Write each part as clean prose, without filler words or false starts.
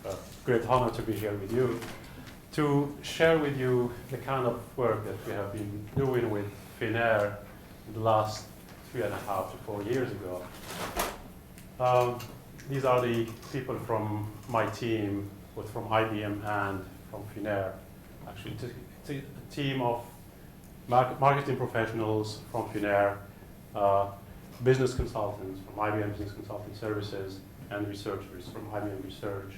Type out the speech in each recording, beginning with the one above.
a great honor to be here with you, to share with you the kind of work that we have been doing with Finnair in the last 3.5 to 4 years ago. These are the people from my team, both from IBM and from Finnair. Actually, it's a team of marketing professionals from Finnair, business consultants from IBM Business Consulting Services, and researchers from IBM Research,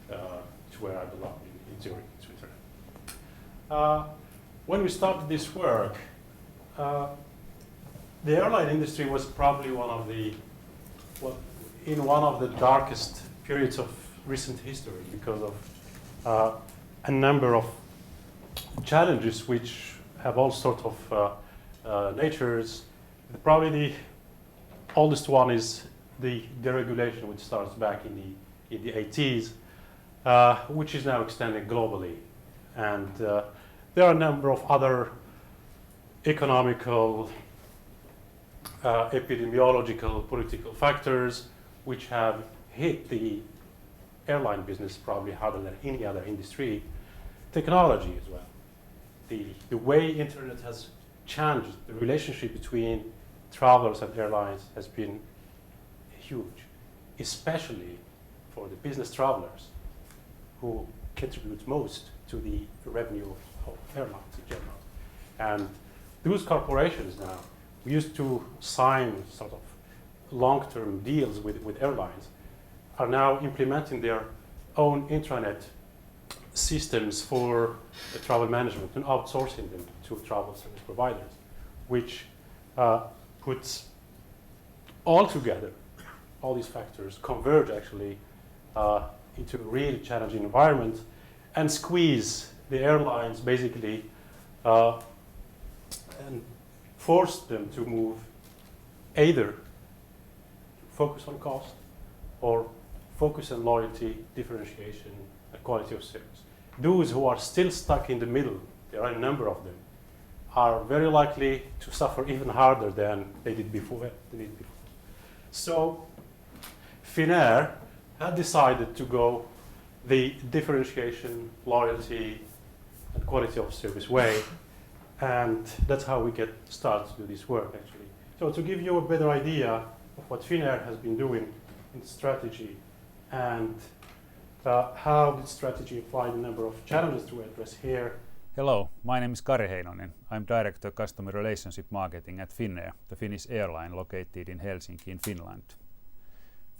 to where I belong, in Zurich, Switzerland. When we started this work, the airline industry was probably in one of the darkest periods of recent history because of a number of challenges which have all sorts of natures. Probably the oldest one is the deregulation, which starts back in the 80s, which is now extending globally. And there are a number of other economical, epidemiological, political factors which have hit the airline business probably harder than any other industry. Technology as well. The way internet has changed the relationship between travelers and airlines has been huge, especially for the business travelers who contribute most to the revenue of airlines in general. And those corporations now, we used to sign sort of long-term deals with airlines, are now implementing their own intranet systems for the travel management and outsourcing them to travel service providers, which puts all together, all these factors converge actually into a really challenging environment and squeeze the airlines basically and force them to move either focus on cost or focus on loyalty, differentiation, and quality of service. Those who are still stuck in the middle, there are a number of them, are very likely to suffer even harder than they did before. So Finnair had decided to go the differentiation, loyalty, and quality of service way, and that's how we get started to do this work actually. So to give you a better idea of what Finnair has been doing in strategy and how the strategy applied a number of challenges to address here. Hello, my name is Kari Heinonen. I'm Director Customer Relationship Marketing at Finnair, the Finnish airline located in Helsinki in Finland.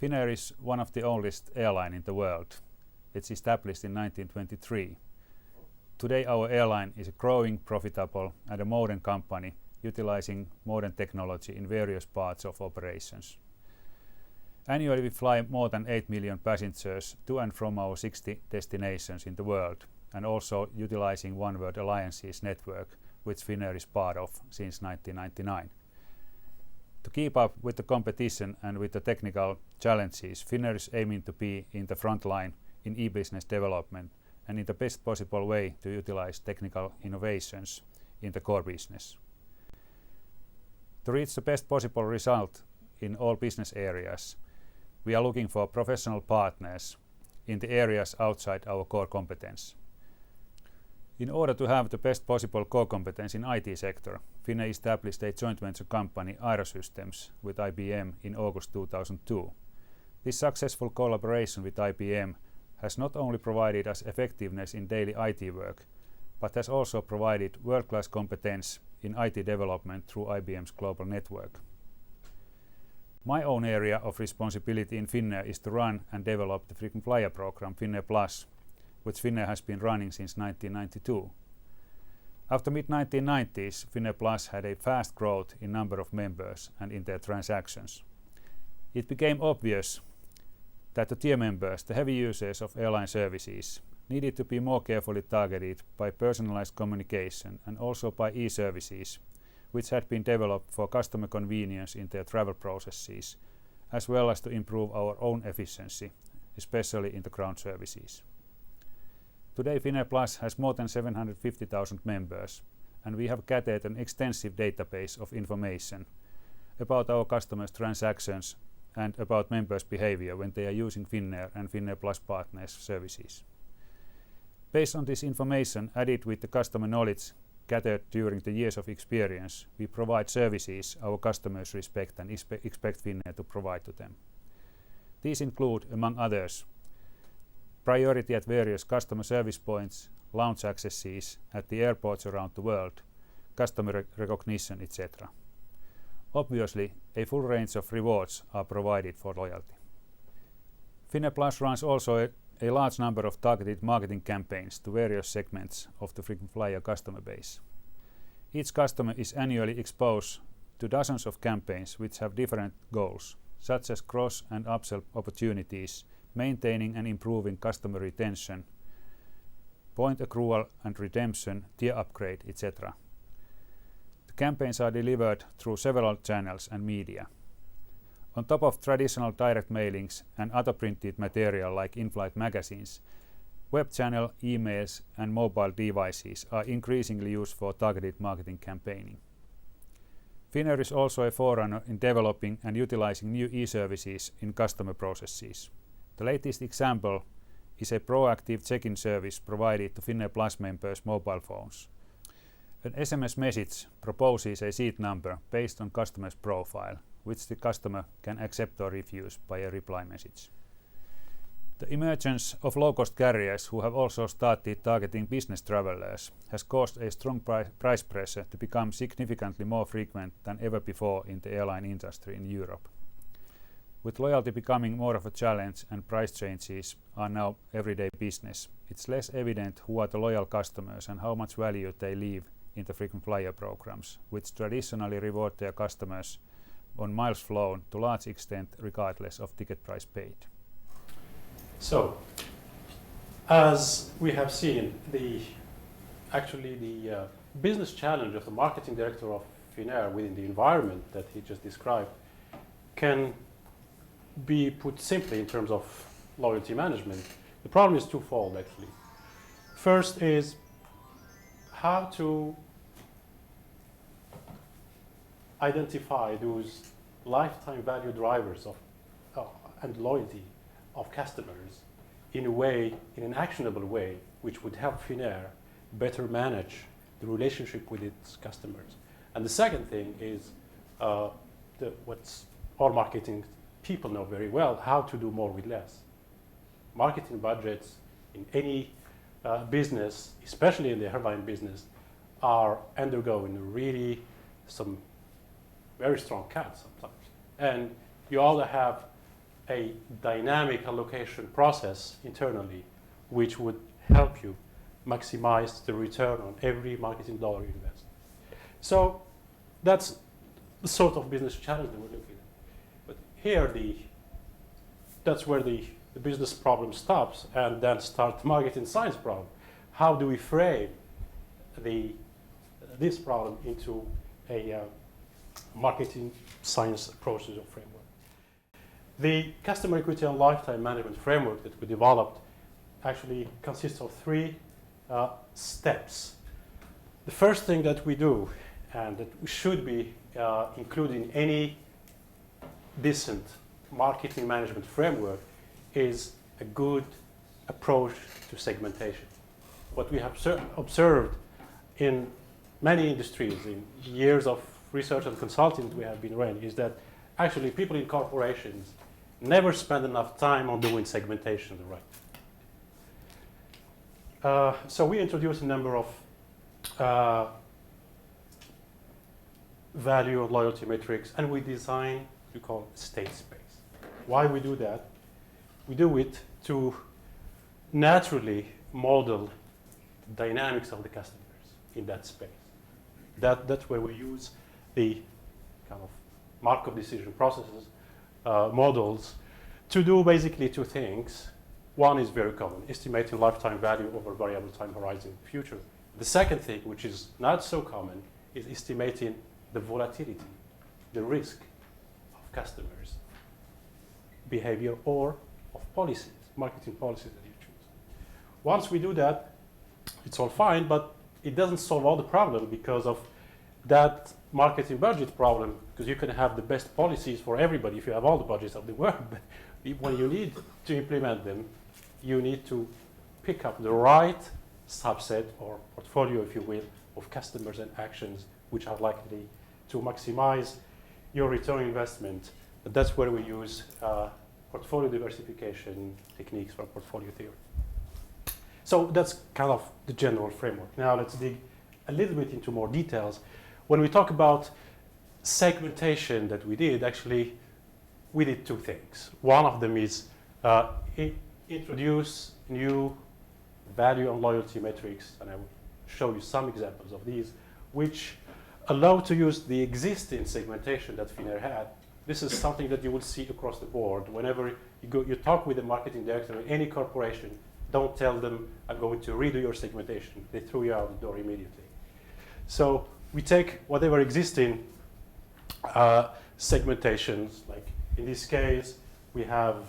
Finnair is one of the oldest airlines in the world. It's established in 1923. Today our airline is a growing, profitable and a modern company utilizing modern technology in various parts of operations. Annually we fly more than 8 million passengers to and from our 60 destinations in the world, and also utilizing One World Alliance's network, which Finnair is part of since 1999. To keep up with the competition and with the technical challenges, Finnair is aiming to be in the front line in e-business development and in the best possible way to utilize technical innovations in the core business. To reach the best possible result in all business areas, we are looking for professional partners in the areas outside our core competence. In order to have the best possible core competence in IT sector, Finnair established a joint venture company Aerosystems with IBM in August 2002. This successful collaboration with IBM has not only provided us effectiveness in daily IT work, but has also provided world-class competence in IT development through IBM's global network. My own area of responsibility in Finnair is to run and develop the frequent flyer program Finnair Plus, which Finnair has been running since 1992. After mid-1990s, Finnair Plus had a fast growth in number of members and in their transactions. It became obvious that the tier members, the heavy users of airline services, needed to be more carefully targeted by personalized communication and also by e-services, which had been developed for customer convenience in their travel processes, as well as to improve our own efficiency, especially in the ground services. Today Finnair Plus has more than 750,000 members, and we have gathered an extensive database of information about our customers' transactions and about members' behavior when they are using Finnair and Finnair Plus partners' services. Based on this information added with the customer knowledge gathered during the years of experience, we provide services our customers respect and expect Finnair to provide to them. These include, among others, priority at various customer service points, lounge accesses at the airports around the world, customer recognition, etc. Obviously, a full range of rewards are provided for loyalty. Finnair Plus runs also a large number of targeted marketing campaigns to various segments of the frequent flyer customer base. Each customer is annually exposed to dozens of campaigns which have different goals, such as cross and upsell opportunities, maintaining and improving customer retention, point accrual and redemption, tier upgrade, etc. The campaigns are delivered through several channels and media. On top of traditional direct mailings and other printed material like in-flight magazines, web channel, emails and mobile devices are increasingly used for targeted marketing campaigning. Finnair is also a forerunner in developing and utilizing new e-services in customer processes. The latest example is a proactive check-in service provided to Finnair Plus members' mobile phones. An SMS message proposes a seat number based on customer's profile, which the customer can accept or refuse by a reply message. The emergence of low-cost carriers who have also started targeting business travelers has caused a strong price pressure to become significantly more frequent than ever before in the airline industry in Europe. With loyalty becoming more of a challenge and price changes are now everyday business, it's less evident who are the loyal customers and how much value they leave in the frequent flyer programs, which traditionally reward their customers on miles flown to large extent regardless of ticket price paid. So, as we have seen, the business challenge of the marketing director of Finnair within the environment that he just described can be put simply in terms of loyalty management. The problem is twofold, actually. First is how to identify those lifetime value drivers of and loyalty of customers in an actionable way, which would help Finnair better manage the relationship with its customers. And the second thing is what's all marketing people know very well, how to do more with less. Marketing budgets in any business, especially in the airline business, are undergoing really some very strong cuts sometimes. And you also have a dynamic allocation process internally, which would help you maximize the return on every marketing dollar you invest. So that's the sort of business challenge that we're looking at. But here, that's where the business problem stops, and then start the marketing science problem. How do we frame this problem into a marketing science process or framework? The customer equity and lifetime management framework that we developed actually consists of three steps. The first thing that we do, and that we should be included in any decent marketing management framework, is a good approach to segmentation. What we have observed in many industries, in years of research and consulting we have been running, is that actually people in corporations never spend enough time on doing segmentation right. So we introduced a number of value and loyalty metrics, and we design what we call state space. Why we do that? We do it to naturally model the dynamics of the customers in that space. That's where we use the kind of Markov decision processes models to do basically two things. One is very common, estimating lifetime value over variable time horizon in the future. The second thing, which is not so common, is estimating the volatility, the risk of customers' behavior or of policies, marketing policies that you choose. Once we do that, it's all fine, but it doesn't solve all the problem because of that marketing budget problem, because you can have the best policies for everybody if you have all the budgets of the world, but when you need to implement them, you need to pick up the right subset or portfolio, if you will, of customers and actions which are likely to maximize your return on investment. But that's where we use portfolio diversification techniques for portfolio theory. So that's kind of the general framework. Now let's dig a little bit into more details. When we talk about segmentation that we did, actually, we did two things. One of them is introduce new value and loyalty metrics, and I will show you some examples of these, which allow to use the existing segmentation that Finnair had. This is something that you will see across the board. Whenever you talk with a marketing director in any corporation, don't tell them, I'm going to redo your segmentation. They throw you out the door immediately. So we take whatever existing segmentations, like in this case, we have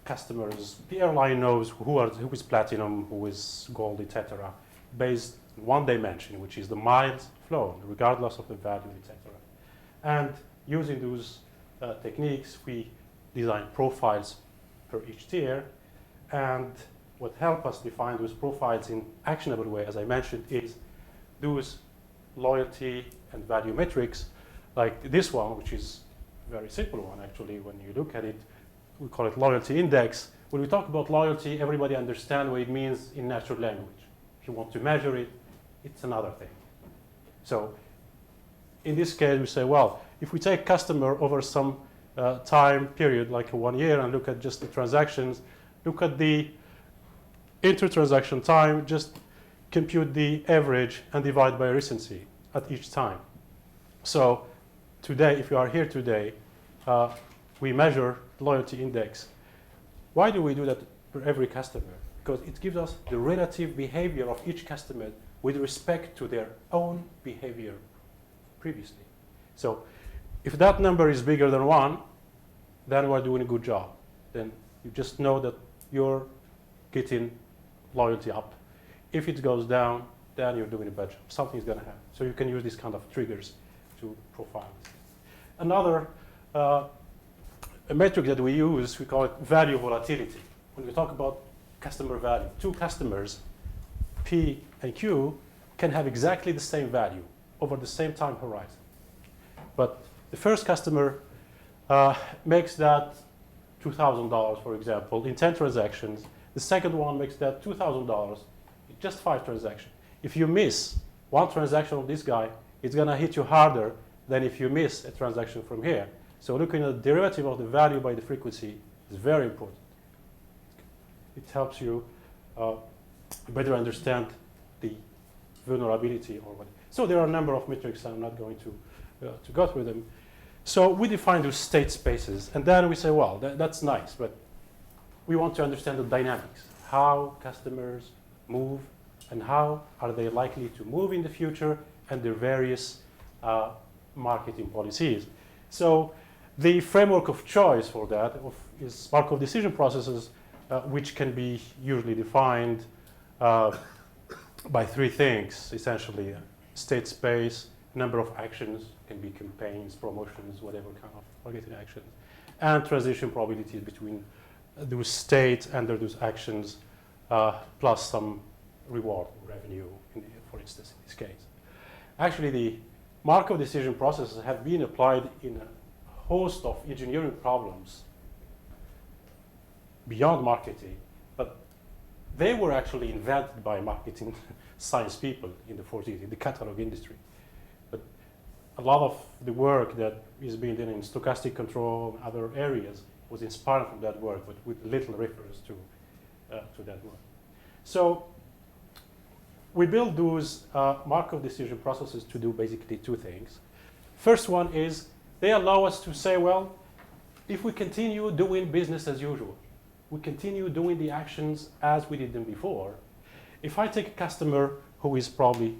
customers. The airline knows who is platinum, who is gold, etc., based on one dimension, which is the miles flown, regardless of the value, etc. And using those techniques, we design profiles per each tier. And what helps us define those profiles in actionable way, as I mentioned, is those loyalty and value metrics, like this one, which is a very simple one, actually. When you look at it, we call it loyalty index. When we talk about loyalty, everybody understands what it means in natural language. If you want to measure it, it's another thing. So in this case, we say, well, if we take customer over some time period, like 1 year, and look at just the transactions, look at the inter-transaction time, just compute the average and divide by recency at each time. So today, if you are here today, we measure loyalty index. Why do we do that for every customer? Because it gives us the relative behavior of each customer with respect to their own behavior previously. So if that number is bigger than 1, then we're doing a good job. Then you just know that you're getting loyalty up. If it goes down, then you're doing a bad job. Something's going to happen. So you can use these kind of triggers to profile this. Another a metric that we use, we call it value volatility. When we talk about customer value, two customers, P and Q, can have exactly the same value over the same time horizon. But the first customer makes that $2,000, for example, in 10 transactions. The second one makes that $2,000 in just 5 transactions. If you miss one transaction of this guy, it's going to hit you harder than if you miss a transaction from here. So looking at the derivative of the value by the frequency is very important. It helps you better understand the vulnerability or what. So there are a number of metrics. I'm not going to go through them. So we define those state spaces, and then we say, well, that's nice, but we want to understand the dynamics, how customers move, and how are they likely to move in the future, and their various marketing policies. So the framework of choice for that is Markov decision processes, which can be usually defined by 3 things, essentially. State space, number of actions, can be campaigns, promotions, whatever kind of targeted actions, and transition probabilities between those states and those actions, plus some reward revenue, for instance, in this case. Actually, the Markov decision processes have been applied in a host of engineering problems beyond marketing, but they were actually invented by marketing science people in the 40s, in the catalog industry. But a lot of the work that is being done in stochastic control and other areas was inspired from that work, but with little reference to that work. So we build those Markov decision processes to do basically 2 things. First one is they allow us to say, well, if we continue doing business as usual, we continue doing the actions as we did them before. If I take a customer who is probably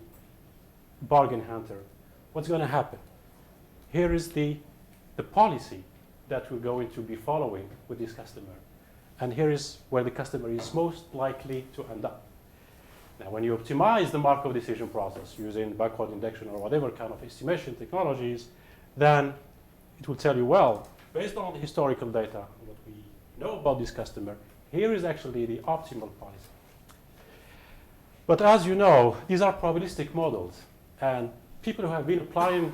bargain hunter, what's going to happen? Here is the policy that we're going to be following with this customer. And here is where the customer is most likely to end up. Now, when you optimize the Markov decision process using backward induction or whatever kind of estimation technologies, then it will tell you, well, based on the historical data, what we know about this customer, here is actually the optimal policy. But as you know, these are probabilistic models, and people who have been applying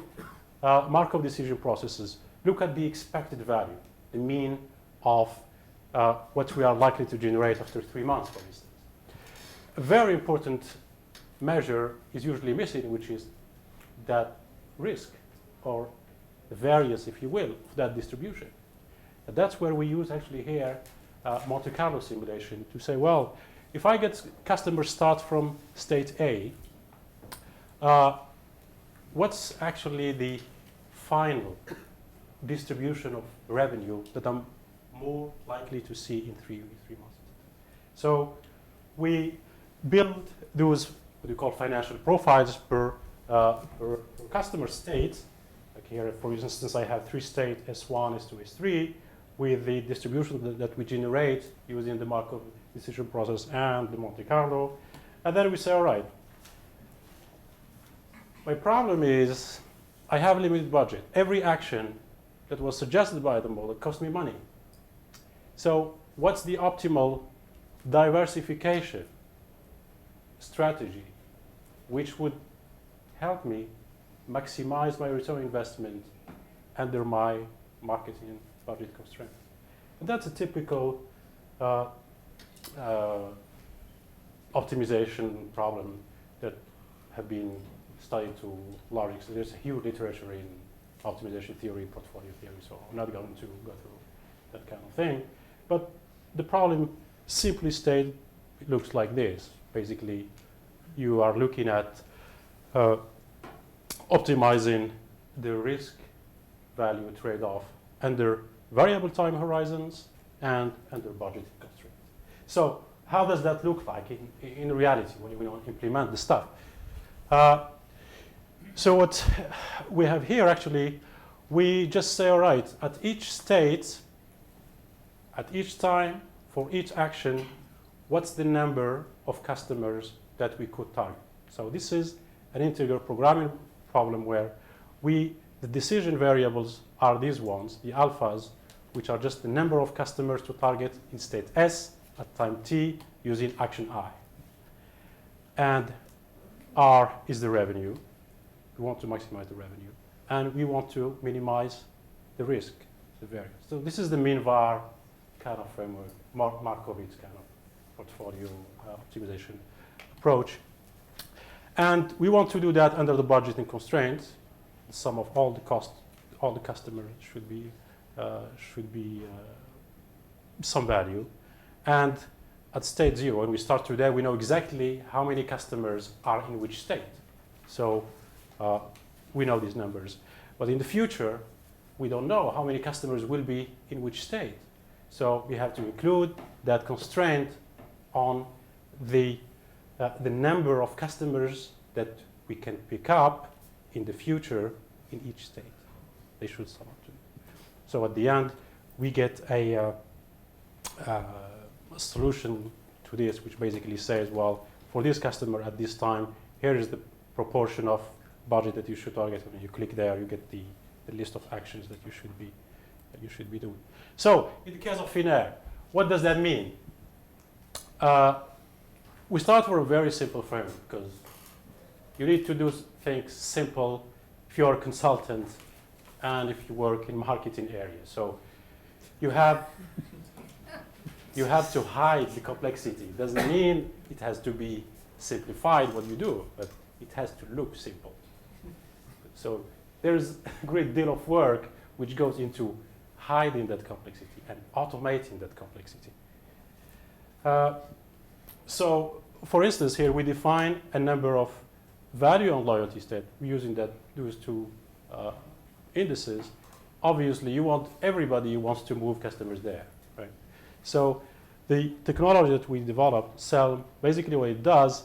Markov decision processes look at the expected value, the mean of what we are likely to generate after 3 months, for instance. A very important measure is usually missing, which is that risk, or the variance, if you will, of that distribution. And that's where we use actually here Monte Carlo simulation to say, well, if I get customers start from state A, what's actually the final distribution of revenue that I'm more likely to see in three months? So we build those what we call financial profiles per customer state. Like here, for instance, I have 3 states, S1, S2, S3, with the distribution that we generate using the Markov decision process and the Monte Carlo. And then we say, all right, my problem is I have a limited budget. Every action that was suggested by the model cost me money. So what's the optimal diversification strategy which would help me maximize my return on investment under my marketing budget constraint? And that's a typical optimization problem that have been studied to large extent. There's a huge literature in optimization theory, portfolio theory, so I'm not going to go through that kind of thing. But the problem, simply stated, it looks like this. Basically, you are looking at optimizing the risk-value trade-off under variable time horizons and under budgeting constraints. So how does that look like in reality when we implement the stuff? So what we have here, actually, we just say, all right, at each state, at each time, for each action, what's the number of customers that we could target? So this is an integer programming problem where the decision variables are these ones, the alphas, which are just the number of customers to target in state S at time t using action I. And R is the revenue. We want to maximize the revenue. And we want to minimize the risk, the variance. So this is the mean var kind of framework, Markovitz kind of portfolio optimization approach. And we want to do that under the budgeting constraints. The sum of all the costs, all the customers should be some value. And at state 0, when we start today, we know exactly how many customers are in which state. So we know these numbers. But in the future, we don't know how many customers will be in which state. So we have to include that constraint on the number of customers that we can pick up in the future in each state. They should sum up to. So at the end, we get a solution to this, which basically says, well, for this customer at this time, here is the proportion of budget that you should target. When you click there, you get the list of actions that you should be doing. So in the case of Finnair, what does that mean? We start from a very simple framework because you need to do things simple if you're a consultant and if you work in marketing area. So you have to hide the complexity. It doesn't mean it has to be simplified what you do, but it has to look simple. So there's a great deal of work which goes into hiding that complexity and automating that complexity. So for instance, here we define a number of value on loyalty state using those two indices. Obviously, everybody wants to move customers there, right? So the technology that we developed, CELM, basically what it does,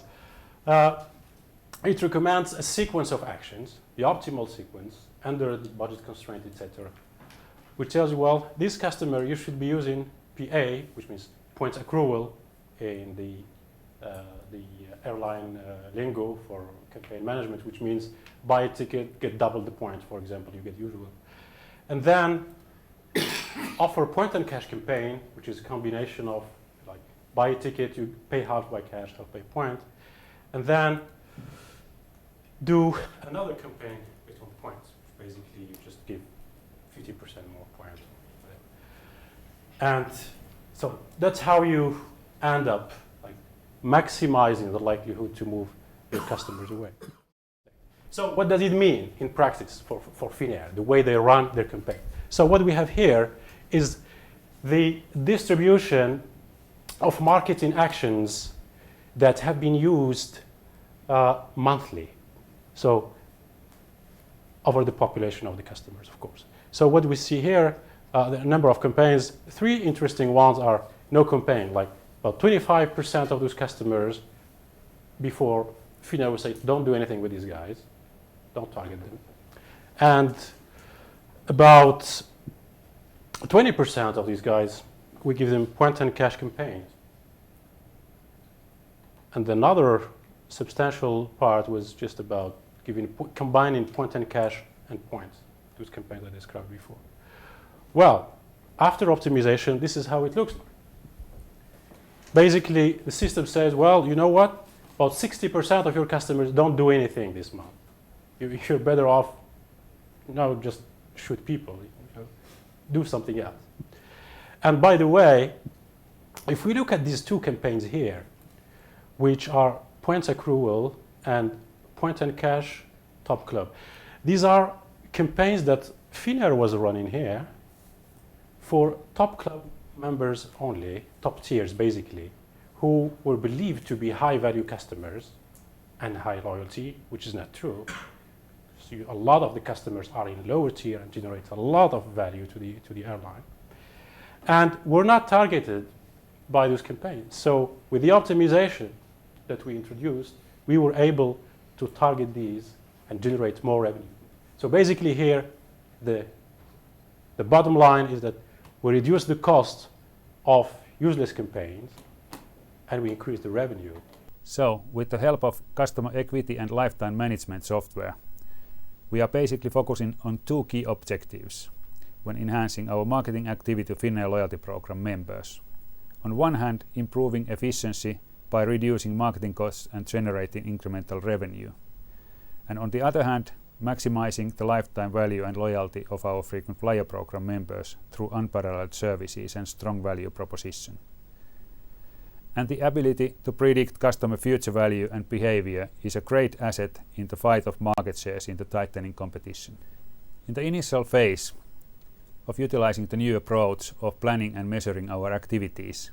it recommends a sequence of actions, the optimal sequence, under the budget constraint, etc., which tells you, well, this customer, you should be using PA, which means points accrual in the the airline lingo for campaign management, which means buy a ticket, get double the points, for example, you get usual. And then offer point and cash campaign, which is a combination of like buy a ticket, you pay half by cash, half by point, and then do another campaign based on points. Basically, you just give 50% more points. And so that's how you end up like maximizing the likelihood to move your customers away. So what does it mean in practice for Finnair, the way they run their campaign? So what we have here is the distribution of marketing actions that have been used monthly. So over the population of the customers, of course. So what we see here, the number of campaigns, 3 interesting ones are no campaign, like about 25% of those customers before Finnair would say, don't do anything with these guys, don't target them. And about 20% of these guys, we give them point and cash campaigns. And another substantial part was just about combining point and cash and points, those campaigns I described before. Well, after optimization, this is how it looks like. Basically, the system says, well, you know what? About 60% of your customers don't do anything this month. You're better off, just shoot people. Do something else. And by the way, if we look at these 2 campaigns here, which are points accrual and point and cash top club, these are campaigns that Finnair was running here for top club members only, top tiers basically, who were believed to be high value customers and high loyalty, which is not true. So a lot of the customers are in lower tier and generate a lot of value to the airline. And we're not targeted by those campaigns. So with the optimization that we introduced, we were able to target these and generate more revenue. So basically here, the bottom line is that we reduce the cost of useless campaigns and we increase the revenue. So with the help of customer equity and lifetime management software, we are basically focusing on 2 key objectives when enhancing our marketing activity to Finnair loyalty program members. On one hand, improving efficiency by reducing marketing costs and generating incremental revenue. And on the other hand, maximizing the lifetime value and loyalty of our frequent flyer program members through unparalleled services and strong value proposition. And the ability to predict customer future value and behavior is a great asset in the fight of market shares in the tightening competition. In the initial phase of utilizing the new approach of planning and measuring our activities,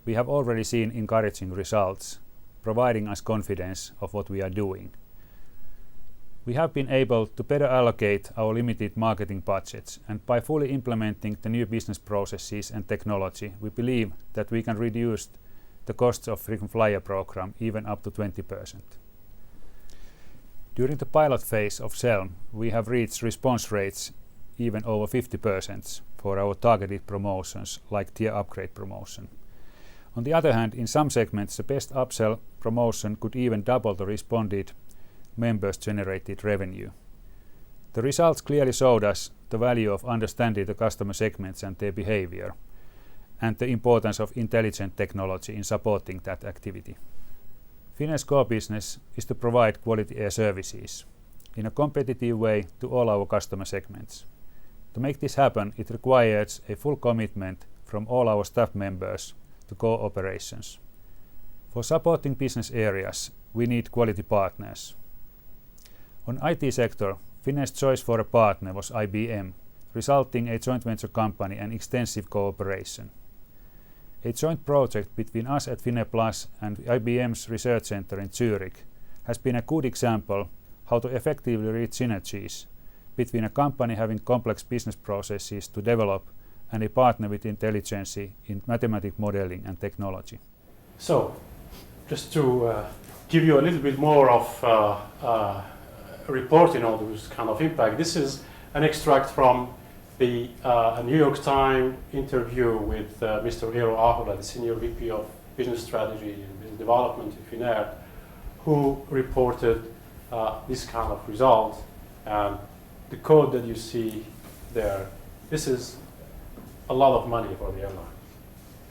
we have already seen encouraging results, providing us confidence of what we are doing. We have been able to better allocate our limited marketing budgets, and by fully implementing the new business processes and technology, we believe that we can reduce the costs of frequent flyer program even up to 20%. During the pilot phase of CELM, we have reached response rates even over 50% for our targeted promotions like tier upgrade promotion. On the other hand, in some segments, the best upsell promotion could even double the responded members' generated revenue. The results clearly showed us the value of understanding the customer segments and their behavior, and the importance of intelligent technology in supporting that activity. Finnair's core business is to provide quality air services in a competitive way to all our customer segments. To make this happen, it requires a full commitment from all our staff members to core operations. For supporting business areas, we need quality partners. On IT sector, Finnair's choice for a partner was IBM, resulting in a joint venture company and extensive cooperation. A joint project between us at Finnair Plus and IBM's research center in Zurich has been a good example how to effectively reach synergies between a company having complex business processes to develop and a partner with intelligence in mathematical modeling and technology. So, just to give you a little bit more of reporting on those kind of impact, this is an extract from the New York Times interview with Mr. Eero Ahola, the Senior VP of business strategy and business development in Finnair, who reported this kind of result. And the code that you see there, this is a lot of money for the airline,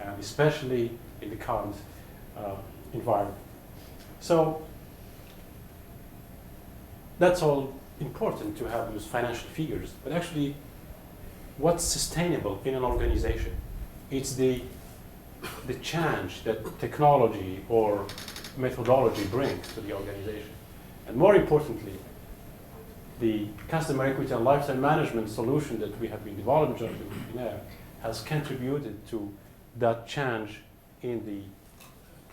and especially in the current environment. So that's all important to have those financial figures, but actually what's sustainable in an organization? It's the change that technology or methodology brings to the organization. And more importantly, the customer equity and lifetime management solution that we have been developing in Finnair has contributed to that change in the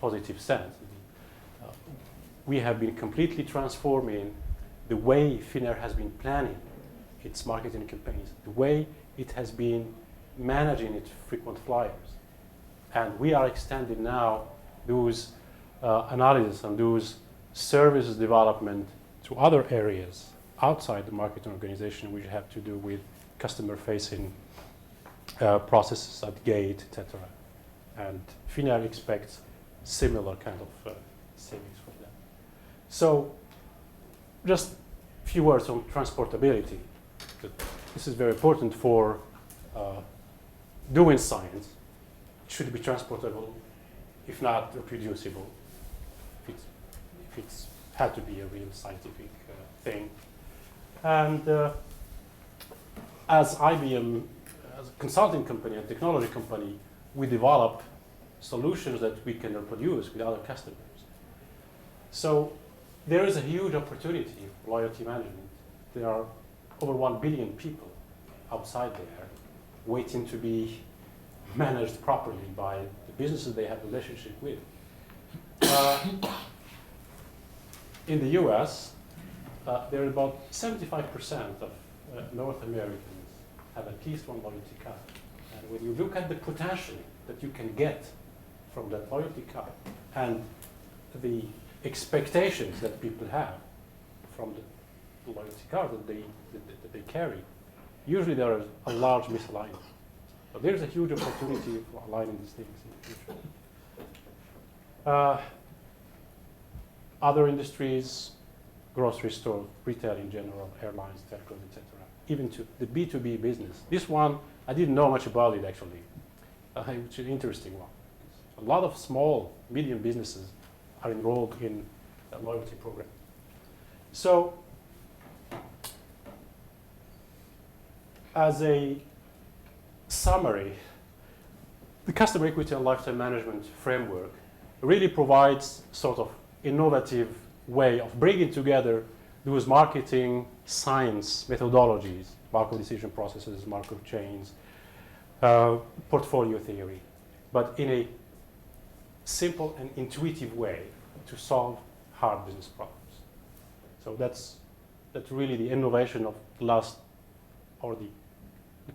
positive sense. We have been completely transforming the way Finnair has been planning its marketing campaigns, the way it has been managing its frequent flyers. And we are extending now those analysis and those services development to other areas outside the marketing organization, which have to do with customer-facing processes at gate, etc. And Finnair expects similar kind of savings from that. So, just a few words on transportability. This is very important for doing science. It should be transportable, if not reproducible, if it's had to be a real scientific thing. And as IBM, as a consulting company and technology company, we develop solutions that we can reproduce with other customers. So there is a huge opportunity for loyalty management. There are over 1 billion people outside there waiting to be managed properly by the businesses they have a relationship with. In the US, there are about 75% of North Americans have at least one loyalty card. And when you look at the potential that you can get from that loyalty card and the expectations that people have from the loyalty card that they carry, usually there is a large misalignment. So there's a huge opportunity for aligning these things in the future. Other industries, grocery store, retail in general, airlines, telcos, etc. Even to the B2B business. This one, I didn't know much about it actually, which is an interesting one. A lot of small, medium businesses are enrolled in a loyalty program. So, as a summary, the customer equity and lifetime management framework really provides sort of innovative way of bringing together those marketing science methodologies, Markov decision processes, Markov chains, portfolio theory, but in a simple and intuitive way to solve hard business problems. So that's really the innovation of the last, or the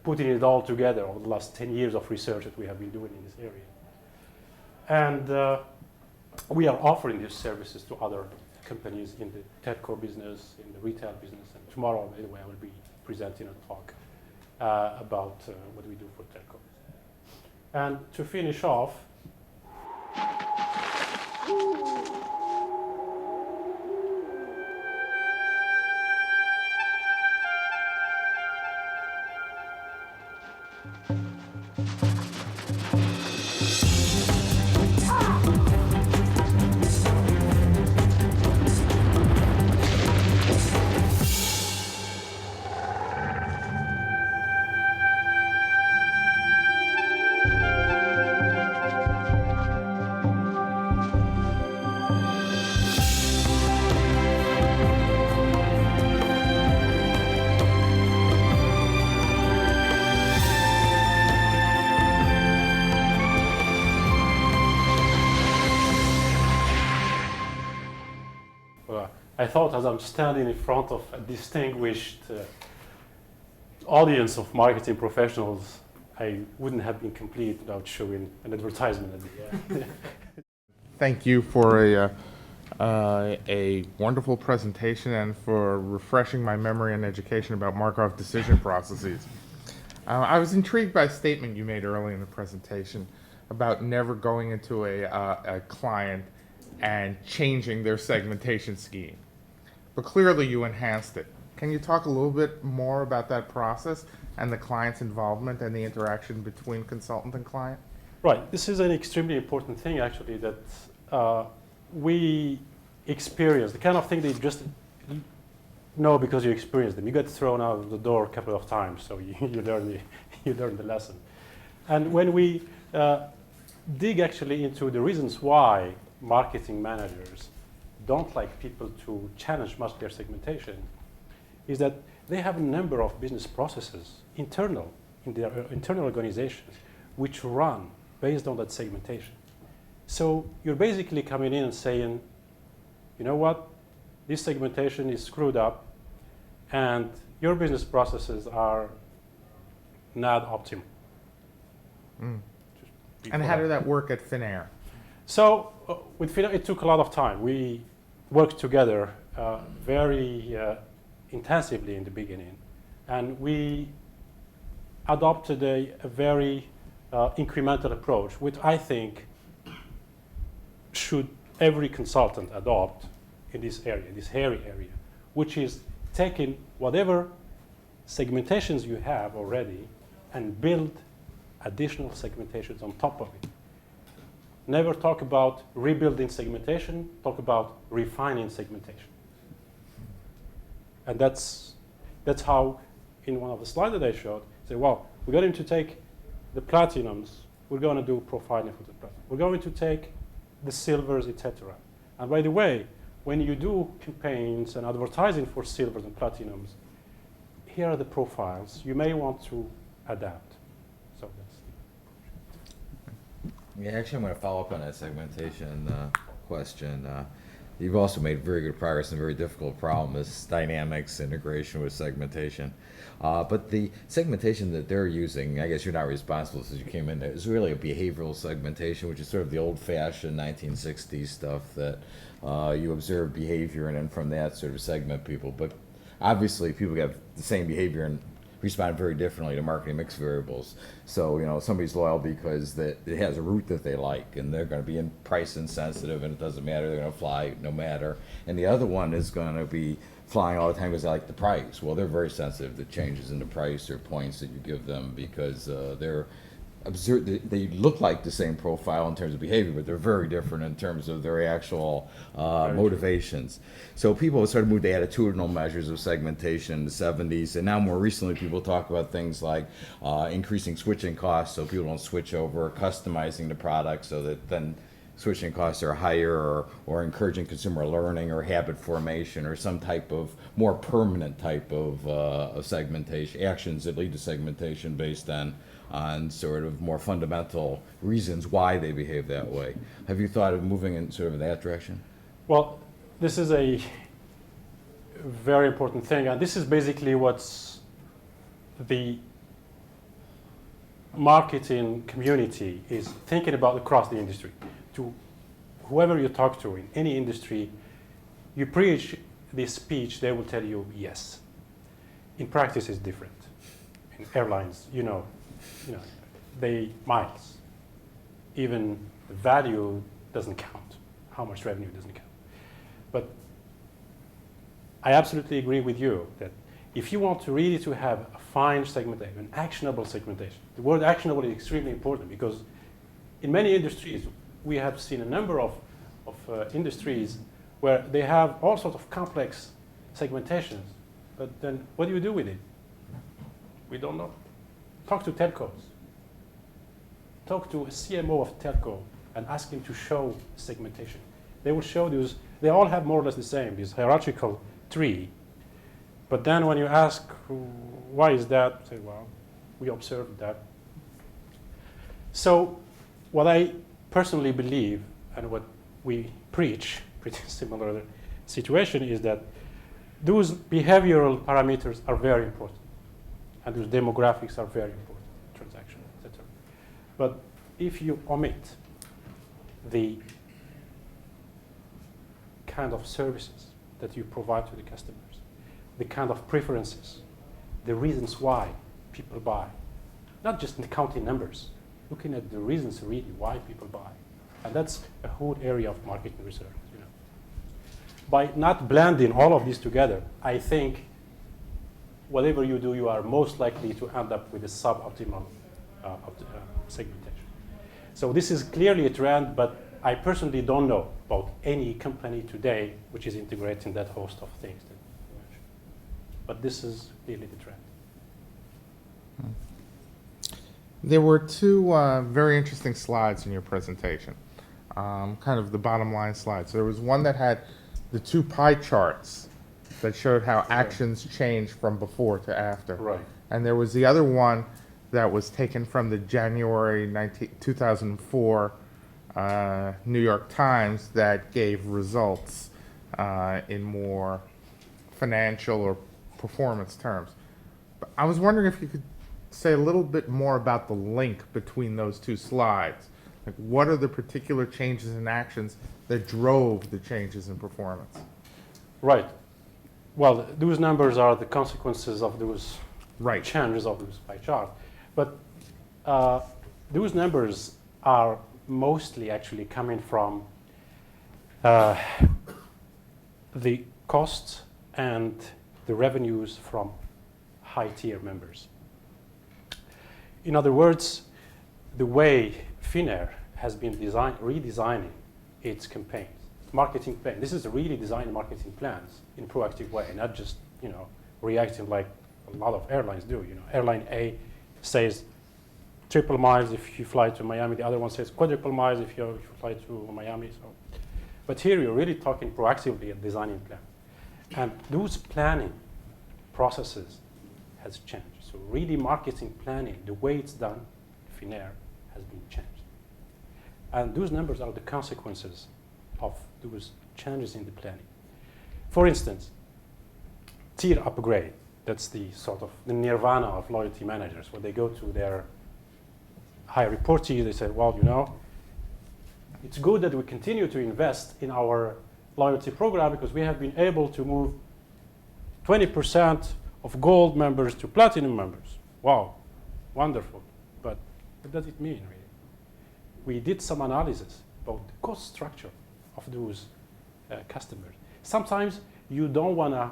putting it all together over the last 10 years of research that we have been doing in this area. And we are offering these services to other companies in the telco business, in the retail business, and tomorrow, by the way, I will be presenting a talk about what we do for telco. And to finish off, I thought as I'm standing in front of a distinguished audience of marketing professionals, I wouldn't have been complete without showing an advertisement at the end. Thank you for a wonderful presentation and for refreshing my memory and education about Markov decision processes. I was intrigued by a statement you made early in the presentation about never going into a client and changing their segmentation scheme. But clearly you enhanced it. Can you talk a little bit more about that process and the client's involvement and the interaction between consultant and client? Right. This is an extremely important thing, actually, that we experience, the kind of thing that you just know because you experience them. You get thrown out of the door a couple of times, so you learn the lesson. And when we dig actually into the reasons why marketing managers don't like people to challenge much their segmentation, is that they have a number of business processes in their internal organizations which run based on that segmentation. So you're basically coming in and saying, you know what, this segmentation is screwed up and your business processes are not optimal. And how did that work at Finnair? So with Finnair, it took a lot of time. We worked together very intensively in the beginning, and we adopted a very incremental approach, which I think should every consultant adopt in this area, this hairy area, which is taking whatever segmentations you have already and build additional segmentations on top of it. Never talk about rebuilding segmentation, talk about refining segmentation. And that's how, in one of the slides that I showed, say, well, we're going to take the platinums, we're going to do profiling for the platinum. We're going to take the silvers, etc. And by the way, when you do campaigns and advertising for silvers and platinums, here are the profiles you may want to adapt. So that's. Yeah, actually, I'm going to follow up on that segmentation question. You've also made very good progress in a very difficult problem, this dynamics integration with segmentation. But the segmentation that they're using, I guess you're not responsible since you came in there, is really a behavioral segmentation, which is sort of the old-fashioned 1960s stuff that you observe behavior and then from that sort of segment people. But obviously, people have the same behavior and respond very differently to marketing mix variables. So, you know, somebody's loyal because it has a route that they like, and they're going to be price insensitive, and it doesn't matter, they're going to fly no matter. And the other one is going to be flying all the time because they like the price. Well, they're very sensitive to changes in the price or points that you give them because they're absurd. They look like the same profile in terms of behavior, but they're very different in terms of their actual motivations. So people started moving to attitudinal measures of segmentation in the 70s, and now more recently people talk about things like increasing switching costs so people don't switch over, customizing the product so that then switching costs are higher, or encouraging consumer learning or habit formation or some type of more permanent type of segmentation, actions that lead to segmentation based on sort of more fundamental reasons why they behave that way. Have you thought of moving in sort of that direction? Well, this is a very important thing, and this is basically what's the marketing community is thinking about across the industry. To whoever you talk to in any industry, you preach this speech, they will tell you yes. In practice, it's different. In airlines, you know, they miles. Even the value doesn't count. How much revenue doesn't count. But I absolutely agree with you that if you want to really to have a fine segmentation, an actionable segmentation, the word actionable is extremely important because in many industries, we have seen a number of industries where they have all sorts of complex segmentations, but then what do you do with it? We don't know. Talk to telcos. Talk to a CMO of telco and ask him to show segmentation. They will show these, they all have more or less the same, this hierarchical tree. But then when you ask, why is that? Say, well, we observed that. So what I personally believe and what we preach, pretty similar situation, is that those behavioral parameters are very important. And those demographics are very important, transaction, etc. But if you omit the kind of services that you provide to the customers, the kind of preferences, the reasons why people buy, not just counting numbers, looking at the reasons really why people buy. And that's a whole area of marketing research. By not blending all of these together, I think whatever you do, you are most likely to end up with a suboptimal segmentation. So this is clearly a trend, but I personally don't know about any company today which is integrating that host of things that you mentioned. But this is clearly the trend. There were two very interesting slides in your presentation, kind of the bottom line slides. There was one that had the two pie charts that showed how actions changed from before to after. Right. And there was the other one that was taken from the January 2004 New York Times that gave results in more financial or performance terms. But I was wondering if you could say a little bit more about the link between those two slides. Like, what are the particular changes in actions that drove the changes in performance? Right. Well, those numbers are the consequences of those Right. changes of those pie chart. But those numbers are mostly actually coming from the costs and the revenues from high-tier members. In other words, the way Finnair has been redesigning its campaigns, marketing plan. This is really designing marketing plans in a proactive way, not just reacting like a lot of airlines do. Airline A says triple miles if you fly to Miami. The other one says quadruple miles if you fly to Miami. So, but here you're really talking proactively and designing plan, and those planning processes has changed. So really marketing planning, the way it's done, Finnair, has been changed. And those numbers are the consequences of those changes in the planning. For instance, tier upgrade, that's the sort of the nirvana of loyalty managers. When they go to their high reportees, they say, well, it's good that we continue to invest in our loyalty program because we have been able to move 20% of gold members to platinum members. Wow, wonderful. But what does it mean, really? We did some analysis about the cost structure of those customers. Sometimes you don't want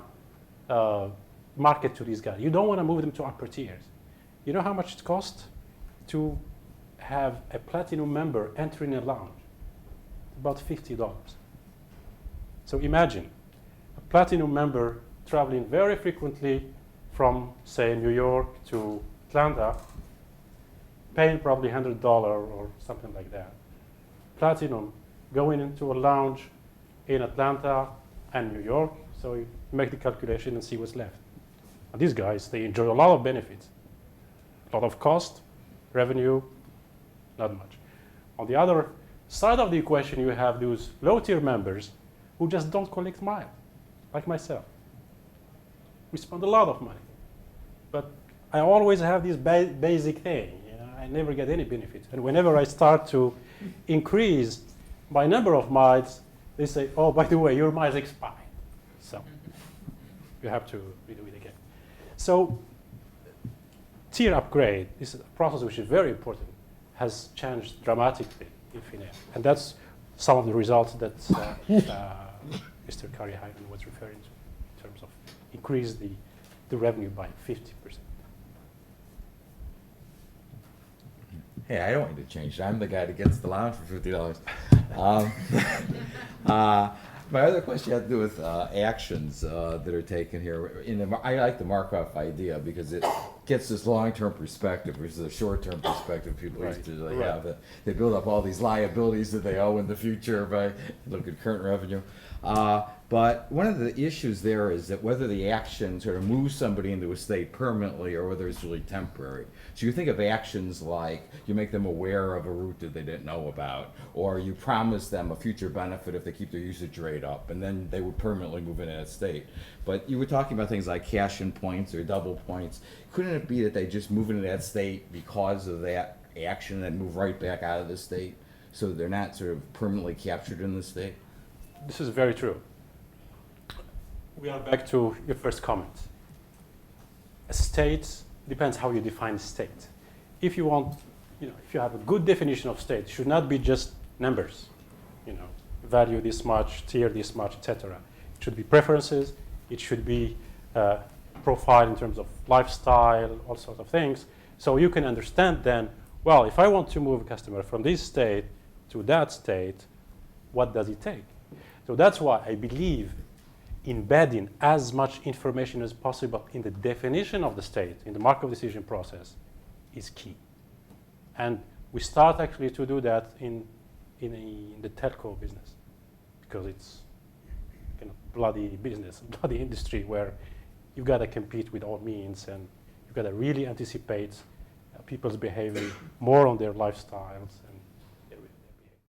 to market to these guys. You don't want to move them to upper tiers. You know how much it costs to have a platinum member entering a lounge? About $50. So imagine a platinum member traveling very frequently from, say, New York to Atlanta, paying probably $100 or something like that. Platinum going into a lounge in Atlanta and New York, so you make the calculation and see what's left. And these guys, they enjoy a lot of benefits. A lot of cost, revenue, not much. On the other side of the equation, you have those low-tier members who just don't collect miles, like myself. We spend a lot of money. But I always have this basic thing. I never get any benefit. And whenever I start to increase my number of miles, they say, oh, by the way, your miles expired. So you have to redo it again. So tier upgrade, this is a process which is very important, has changed dramatically in Finnair. And that's some of the results that Mr. Karihainen was referring to in terms of increase the revenue by 50%. Hey, I don't need to change. I'm the guy that gets the lounge for $50. My other question had to do with actions that are taken here. I like the Markov idea because it gets this long-term perspective versus a short-term perspective people used to have. They build up all these liabilities that they owe in the future by looking at current revenue. But one of the issues there is that whether the action sort of moves somebody into a state permanently or whether it's really temporary. So you think of actions like you make them aware of a route that they didn't know about, or you promise them a future benefit if they keep their usage rate up, and then they would permanently move into that state. But you were talking about things like cash-in points or double points. Couldn't it be that they just move into that state because of that action and move right back out of the state so that they're not sort of permanently captured in the state? This is very true. We are back to your first comment. A state depends how you define state. If you want if you have a good definition of state, it should not be just numbers, value this much, tier this much, etc. It should be preferences. It should be profile in terms of lifestyle, all sorts of things. So you can understand then, well, if I want to move a customer from this state to that state, what does it take? So that's why I believe embedding as much information as possible in the definition of the state, in the Markov decision process, is key. And we start actually to do that in the telco business, because it's kind of bloody business, bloody industry where you've got to compete with all means, and you've got to really anticipate people's behavior more on their lifestyles